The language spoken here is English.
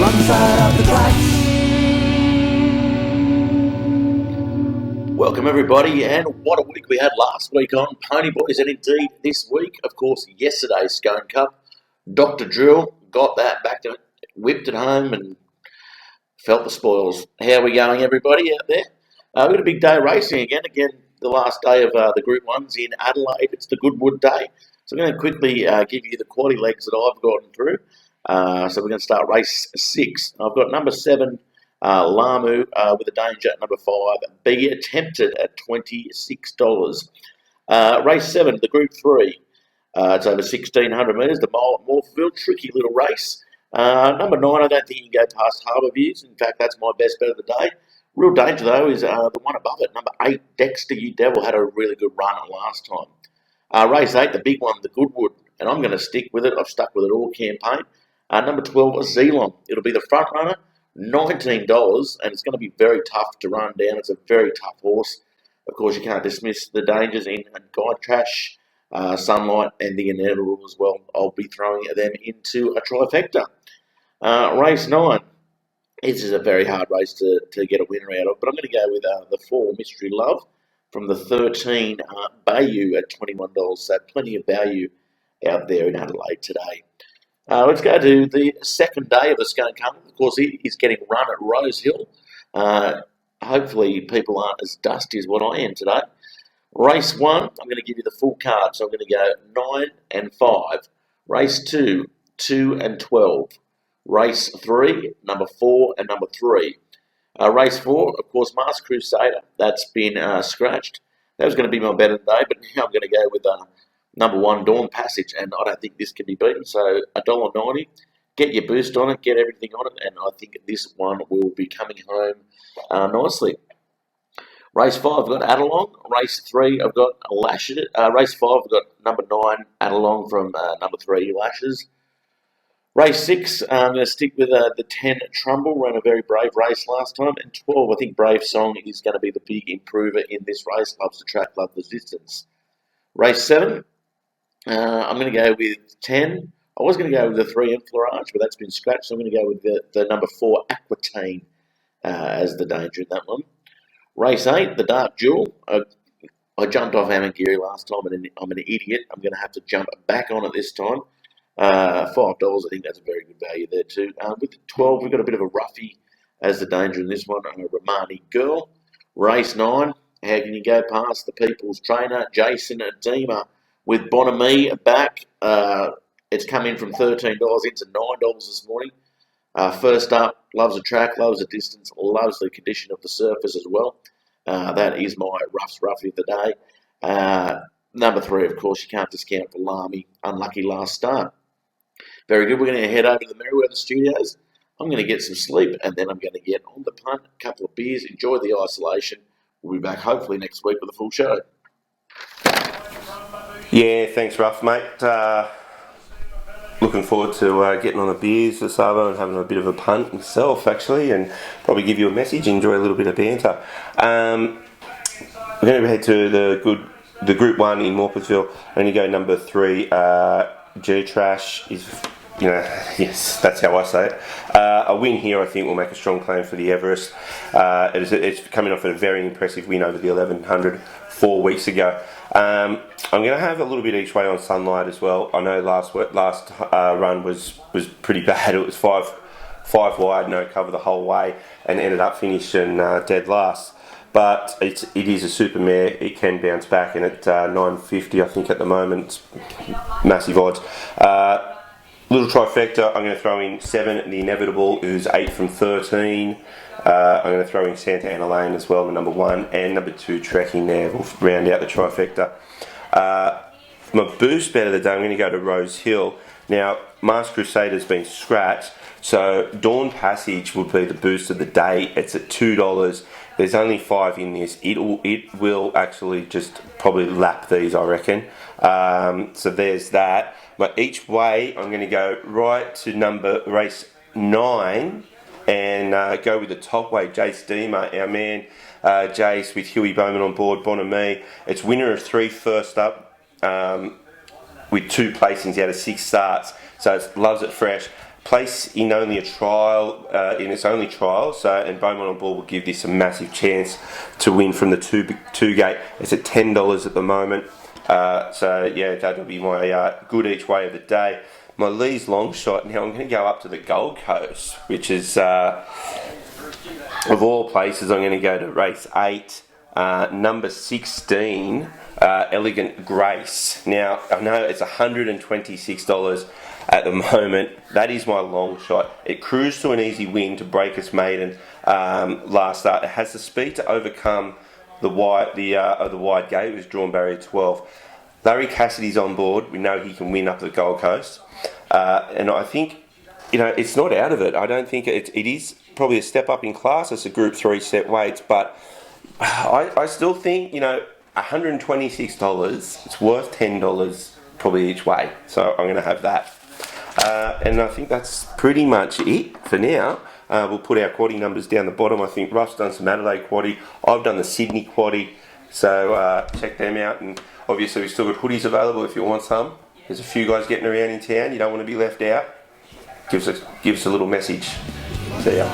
wrong side of the tracks. Welcome everybody, and what a week we had last week on Ponyboys, and indeed this week, of course, yesterday's Scone Cup. Dr. Drill got that back to whipped it home and felt the spoils. How are we going, everybody out there? We've got a big day racing again. The last day of the Group 1s in Adelaide. It's the Goodwood Day. So I'm going to quickly give you the quality legs that I've gotten through. So we're going to start race 6. I've got number 7, Lamu, with a danger at number 5. Be Tempted at $26. Race 7, the Group 3. It's over 1,600 metres, the mile at Morpheville. Tricky little race. Number 9, I don't think you can go past Harbour Views. In fact, that's my best bet of the day. Real danger, though, is the one above it. Number 8, Dexter You Devil, had a really good run last time. Race 8, the big one, the Goodwood, and I'm going to stick with it. I've stuck with it all campaign. Number 12, Zealon. It'll be the front runner, $19, and it's going to be very tough to run down. It's a very tough horse. Of course, you can't dismiss the dangers in Guide Trash, Sunlight, and the Inevitable as well. I'll be throwing them into a trifecta. Race 9. This is a very hard race to get a winner out of, but I'm going to go with the 4, Mystery Love, from the 13, Bayou at $21. So plenty of value out there in Adelaide today. Let's go to the second day of the Scone Cup. Of course, it is getting run at Rose Hill. Hopefully people aren't as dusty as what I am today. Race 1, I'm going to give you the full card. So I'm going to go 9 and 5. Race 2, 2 and 12. Race 3, number 4 and number 3. Race 4, of course, Masked Crusader. That's been scratched. That was going to be my bet of the day, but now I'm going to go with number 1, Dawn Passage, and I don't think this can be beaten. So $1.90. Get your boost on it, get everything on it, and I think this one will be coming home nicely. Race 5, I've got Adelong. Race 3, I've got Lashes. Race 5, I've got number 9, Adelong, from number 3, Lashes. Race 6, I'm going to stick with the 10, Trumbull. Ran a very brave race last time. And 12, I think Brave Song is going to be the big improver in this race. Loves the track, loves the distance. Race 7, I'm going to go with 10. I was going to go with the 3, Enfleurage, but that's been scratched. So I'm going to go with the number 4, Aquitaine, as the danger in that one. Race 8, the Dark Jewel. I jumped off Amangiri last time, and I'm an idiot. I'm going to have to jump back on it this time. $5, I think that's a very good value there too. With the 12, we've got a bit of a roughie as the danger in this one, Romani Girl. Race 9, how can you go past the People's Trainer, Jason Adema, with Bonamy back. It's come in from $13 into $9 this morning. First up, loves the track, loves the distance, loves the condition of the surface as well. That is my roughie of the day. Number 3, of course, you can't discount for Lamy. Unlucky last start. Very good. We're going to head over to the Merriweather Studios. I'm going to get some sleep, and then I'm going to get on the punt, a couple of beers, enjoy the isolation. We'll be back hopefully next week with a full show. Yeah, thanks, Ruff, mate. Looking forward to getting on the beers this Savo and having a bit of a punt myself, actually, and probably give you a message, enjoy a little bit of banter. We're going to head to the Group 1 in Morpheville. I'm going to go number 3, G-Trash is, yes, that's how I say it. A win here, I think, will make a strong claim for the Everest. It's coming off a very impressive win over the 1100 4 weeks ago. I'm going to have a little bit each way on Sunlight as well. I know last run was pretty bad. It was five wide, no cover the whole way, and ended up finishing dead last. But it is a super mare. It can bounce back, and at $9.50, I think at the moment, it's massive odds. Little trifecta. I'm going to throw in 7, The Inevitable, who's 8 from 13. I'm going to throw in Santa Ana Lane as well, the number 1, and number 2, Trekking there. We'll round out the trifecta. My boost bet of the day, I'm going to go to Rose Hill. Now, Masked Crusader's been scratched, so Dawn Passage would be the boost of the day. It's at $2. There's only 5 in this. It will actually just probably lap these, I reckon. So there's that. But each way, I'm going to go right to race 9 and go with the top way, Jace Deemer, our man Jace with Huey Bowman on board, Bonamy. It's winner of 3 first up with 2 placings out of 6 starts. So it loves it fresh. Place in only a trial, in its only trial, and Beaumont on Board will give this a massive chance to win from the two gate. It's at $10 at the moment, so yeah, that'll be my good each way of the day. My Lee's long shot. Now I'm going to go up to the Gold Coast, which is of all places. I'm going to go to race 8, number 16, Elegant Grace. Now I know it's $126 at the moment. That is my long shot. It cruised to an easy win to Breakers Maiden last start. It has the speed to overcome the wide gate. It was drawn barrier 12. Larry Cassidy's on board. We know he can win up the Gold Coast, and I think it's not out of it. I don't think it is probably a step up in class. It's a Group 3 set weights, but I still think $126. It's worth $10 probably each way. So I'm going to have that. And I think that's pretty much it for now. We'll put our quaddie numbers down the bottom. I think Ruff's done some Adelaide quaddie. I've done the Sydney quaddie. So check them out. And obviously we've still got hoodies available if you want some. There's a few guys getting around in town. You don't want to be left out. Give us a little message. See ya.